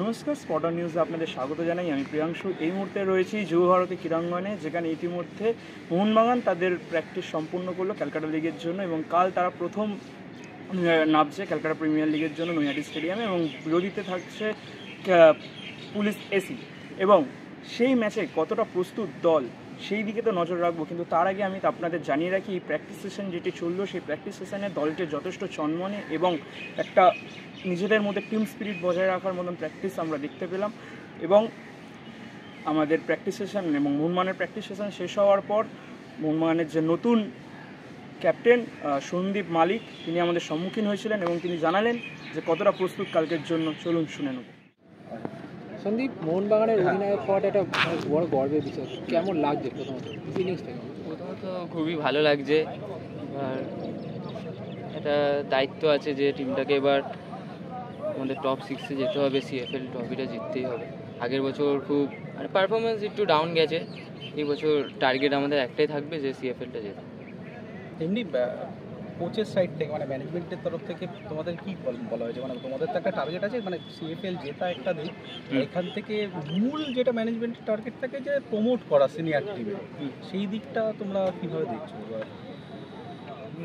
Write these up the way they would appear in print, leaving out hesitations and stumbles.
নমস্কার, স্পটার নিউজে আপনাদের স্বাগত জানাই। আমি প্রিয়াংশু। এই মুহূর্তে রয়েছি যুব ভারতী ক্রীড়াঙ্গনে, যেখানে ইতিমধ্যে মোহনবাগান তাদের প্র্যাকটিস সম্পূর্ণ করলো ক্যালকাটা লিগের জন্য, এবং কাল তারা প্রথম নামছে ক্যালকাটা প্রিমিয়ার লিগের জন্য নৈহাটি স্টেডিয়ামে, এবং বিরোধীতে থাকছে পুলিশ এসি। এবং সেই ম্যাচে কতটা প্রস্তুত দল সেই দিকে তো নজর রাখবো, কিন্তু তার আগে আমি আপনাদের জানিয়ে রাখি এই প্র্যাকটিস সেশন যেটি চললো, সেই প্র্যাকটিস সেশনে দলটির যথেষ্ট চনমনে এবং একটা নিজেদের মধ্যে টিম স্পিরিট বজায় রাখার মতন প্র্যাকটিস আমরা দেখতে পেলাম। এবং আমাদের প্র্যাকটিস সেশন এবং মোহনবাগানের প্র্যাকটিস সেশন শেষ হওয়ার পর মোহনবাগানের যে নতুন ক্যাপ্টেন সন্দীপ মালিক, তিনি আমাদের সম্মুখীন হয়েছিলেন এবং তিনি জানালেন যে কতটা প্রস্তুত কালকের জন্য। চলুন শুনে নেব। সন্দীপ, মোহনবাগানের অধিনায়ক হওয়াটা একটা বড় গর্বের বিষয়, কেমন লাগছে প্রথমত ফিলিংসটা? প্রথমত খুবই ভালো লাগছে। আর একটা দায়িত্ব আছে যে টিমটাকে এবার আমাদের টপ 6-এ যেতে হবে, সিএফএল ট্রফিটা জিততেই হবে। আগের বছর খুব মানে পারফরমেন্স একটু ডাউন গেছে, এই বছর টার্গেট আমাদের একটাই থাকবে যে সিএফএলটা জেতা। এমনি কোচের সাইড থেকে মানে ম্যানেজমেন্টের তরফ থেকে তোমাদের কি বলা হয়েছে? মানে তোমাদের তো একটা টার্গেট আছে, মানে সিএফএল জেতা একটা দিক, এখান থেকে মূল যেটা ম্যানেজমেন্টের টার্গেট থাকে যে প্রমোট করা সিনিয়র টিমে, সেই দিকটা তোমরা কীভাবে দেখছো?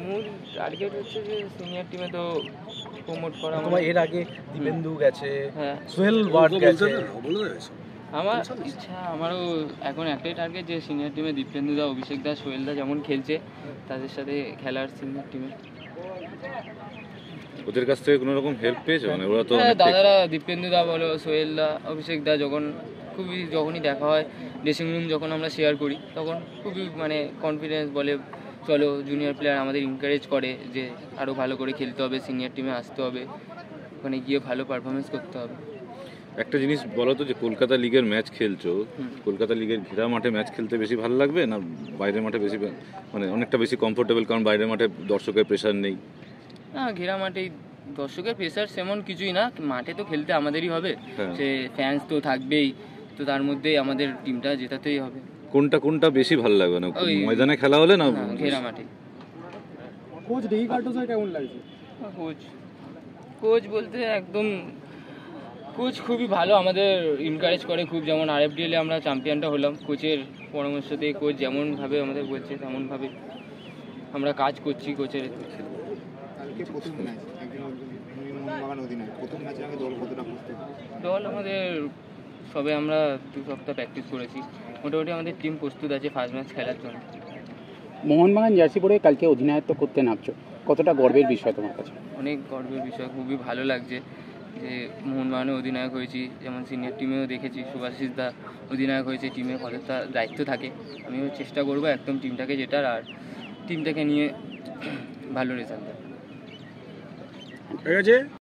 মূল টার্গেট হচ্ছে যে সিনিয়র টিমে তো প্রমোট করা। তোমার এর আগে দীপেন্দু গেছে, হ্যাঁ, সোহেল ওয়ার্ড গেছে। আমার ইচ্ছা, আমারও এখন একটাই টার্গেট যে সিনিয়র টিমে দীপেন্দু দা, অভিষেক দা, সোহেল দা যেমন খেলছে তাদের সাথে খেলার সিনিয়র টিমে। ওদের কাছ থেকে কোনো রকম হেল্প পেয়েছো? মানে ওরা তো দাদারা, দীপেন্দু দা বলো, সোহেল দা, অভিষেক দা, যখনই দেখা হয়, ড্রেসিং রুম যখন আমরা শেয়ার করি, তখন খুবই মানে কনফিডেন্স বলে চলো, জুনিয়র প্লেয়ার আমাদের এনকারেজ করে যে আরও ভালো করে খেলতে হবে, সিনিয়র টিমে আসতে হবে, ওখানে গিয়ে ভালো পারফরমেন্স করতে হবে। একটা জিনিস বলো তো, যে কলকাতা লিগের ম্যাচ খেলছো, কলকাতা লিগের ঘেরা মাঠে ম্যাচ খেলতে বেশি ভালো লাগবে না বাইরের মাঠে বেশি, মানে অনেকটা বেশি কমফোর্টেবল? কারণ বাইরের মাঠে দর্শকের প্রেশার নেই। না, ঘেরা মাঠেই দর্শকের প্রেশার সেমন কিছুই না, মাঠে তো খেলতে আমাদেরই হবে, সে ফ্যান্স তো থাকবেই, তো তার মধ্যেই আমাদের টিমটা জেতাতেই হবে। কোনটা বেশি ভালো লাগবে না, ময়দানে খেলা হলে না ঘেরা মাঠে? কোচ ডেই কার্টোসের কেমন লাগছে? কোচ বলতে একদম কোচ খুবই ভালো, আমাদের এনকারেজ করে খুব। যেমন আরএফডিএলে আমরা চ্যাম্পিয়নটা হলাম, কোচের পরামর্শ দিয়ে কোচ যেমনভাবে আমাদের বলছে তেমনভাবে আমরা কাজ করছি কোচের। দল আমাদের সবে আমরা 2 সপ্তাহ প্র্যাকটিস করেছি, মোটামুটি আমাদের টিম প্রস্তুত আছে ফার্স্ট ম্যাচ খেলার জন্য। মোহনবাগান জার্সি পরে কালকে অধিনায়ত্ব করতে নামছো, কতটা গর্বের বিষয় তোমার কাছে? অনেক গর্বের বিষয়, খুবই ভালো লাগছে যে মোহনবাগানে অধিনায়ক হয়েছি। যেমন সিনিয়র টিমেও দেখেছি সুভাষিস দা অধিনায়ক হয়েছে, টিমে কতটা দায়িত্ব থাকে। আমিও চেষ্টা করবো একদম টিমটাকে জেতার, আর টিমটাকে নিয়ে ভালো রেজাল্ট দেওয়ার।